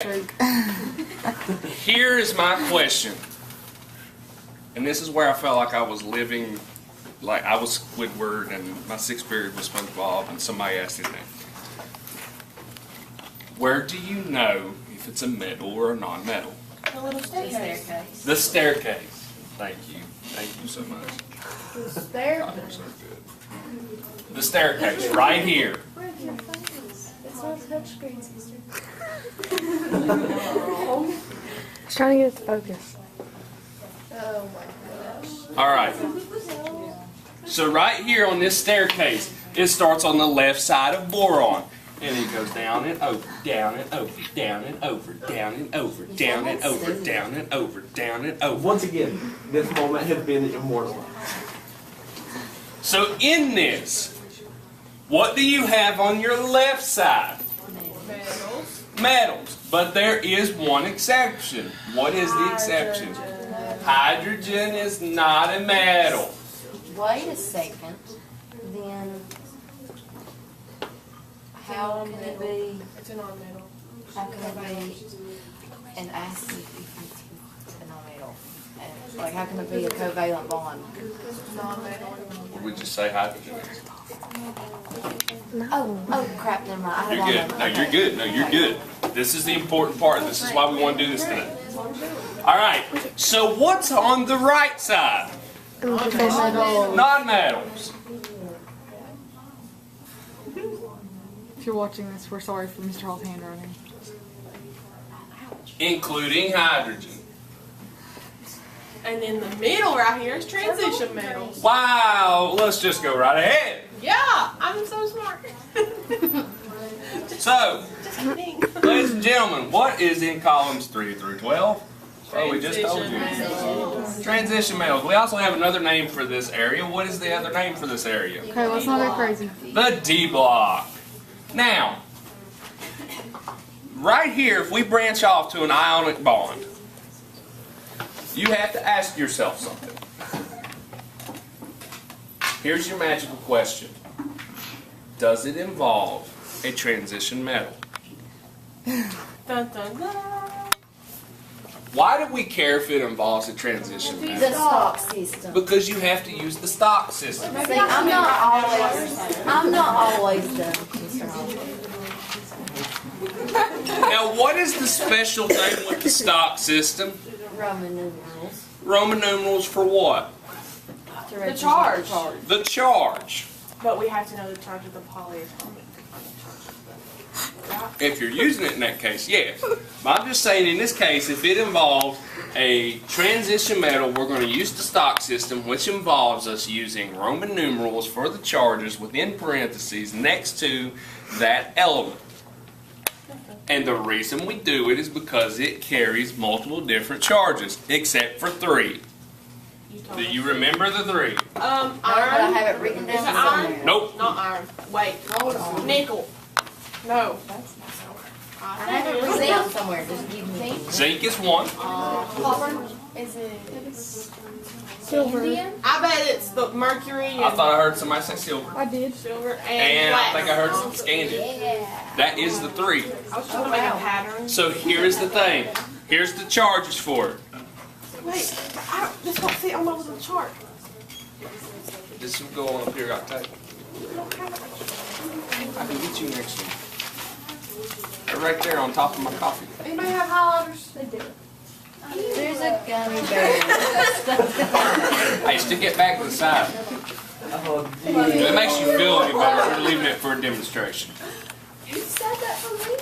Here is my question, and this is where I felt like I was living, like I was Squidward and my sixth period was SpongeBob and somebody asked his name. Where do you know if it's a metal or a non-metal? The little staircase. The staircase. Thank you. Thank you so much. The staircase. God, you're so good. The staircase, right here. It's not a touchscreen, sister. It's trying to get it to focus. Oh my gosh. All right. So right here on this staircase, it starts on the left side of boron. And it goes down and over, down and over, down and over, down and over, down and over, down and over, down and over. Once again, this moment has been immortalized. So in this, what do you have on your left side? Metals. Metals. But there is one exception. What is the exception? Hydrogen is not a metal. Wait a second, then how can it be, It's a non-metal. how can it be an acid if it's a non-metal? Like, how can it be a covalent bond? Non-metal. Or we just say hydrogen is? Oh crap, never mind. I You're had good. one. No, you're good. No, you're good. This is the important part. This is why we want to do this today. All right. So what's on the right side? Non-metals. If you're watching this, we're sorry for Mr. Hall's handwriting. Including hydrogen. And in the middle right here is transition metals. Wow. Let's just go right ahead. Yeah, I'm so smart. So, Just kidding. ladies and gentlemen, what is in columns 3 through 12? Oh, we just told you. Transition metals. We also have another name for this area. What is the other name for this area? Okay, let's not go crazy. The D block. Now, right here, if we branch off to an ionic bond, you have to ask yourself something. Here's your magical question. Does it involve a transition metal? Dun, dun, dun. Why do we care if it involves a transition The metal? stock system. Because you have to use the stock system. See, I'm not always done, Mr. Hall. Now, what is the special thing with the stock system? Roman numerals. Roman numerals for what? To The represent charge. The charge. But we have to know the charge of the polyatomic. If you're using it in that case, yes. But I'm just saying in this case, if it involves a transition metal, we're going to use the stock system, which involves us using Roman numerals for the charges within parentheses next to that element. And the reason we do it is because it carries multiple different charges, except for 3. Do you remember the 3? But I Iron. have it written Is it down iron? somewhere. Nope. Not iron. Wait. Hold on. Nickel. No. I have it written down somewhere, just give me. Zinc is 1. Copper. Is it? Silver. I bet it's the mercury and I thought I heard somebody say silver. I did. silver and And I think I heard platinum. some scandium. Yeah. That is the 3. I was trying to make a pattern. So here's the thing. Here's the charges for it. Wait, this don't fit on the chart. This will go on a periodic table. I can get you next one. They're right there on top of my coffee. Anybody have highlighters? They do. There's a gummy bear. Hey, stick it back to the side. Oh, It makes you feel any better. We're leaving it for a demonstration. You said that for me.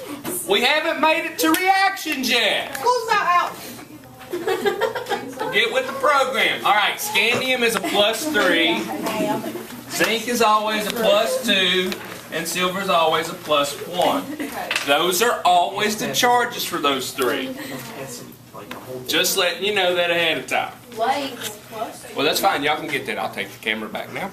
We haven't made it to reactions yet. Close that out. Get with the program. All right, scandium is a +3. Zinc is always a +2. And silver is always a +1. Those are always the charges for those 3. Just letting you know that ahead of time. Wait. Well, that's fine. Y'all can get that. I'll take the camera back now.